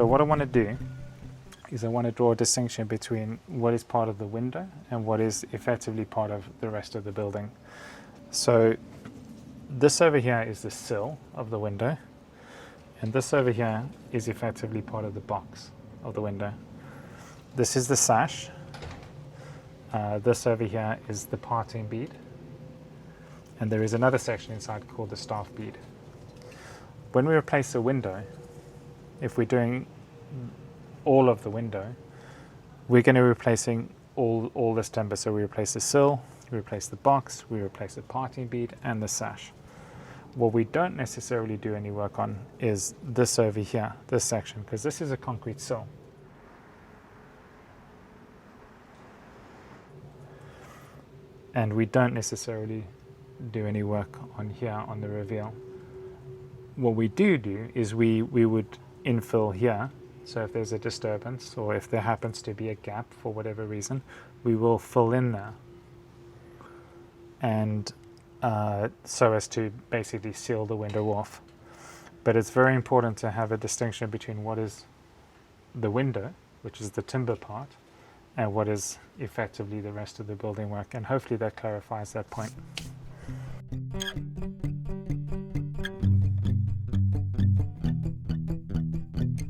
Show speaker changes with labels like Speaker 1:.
Speaker 1: So what I want to do is I want to draw a distinction between what is part of the window and what is effectively part of the rest of the building. So this over here is the sill of the window, and this over here is effectively part of the box of the window. This is the sash. This over here is the parting bead, and there is another section inside called the staff bead. When we replace a window, if we're doing all of the window, we're going to be replacing all this timber. So we replace the sill, we replace the box, we replace the parting bead and the sash. What we don't necessarily do any work on is this over here, this section, because this is a concrete sill. And we don't necessarily do any work on here on the reveal. What we do is we would infill here. So if there's a disturbance or if there happens to be a gap for whatever reason, we will fill in there, and so as to basically seal the window off. But it's very important to have a distinction between what is the window, which is the timber part, and what is effectively the rest of the building work, and hopefully that clarifies that point.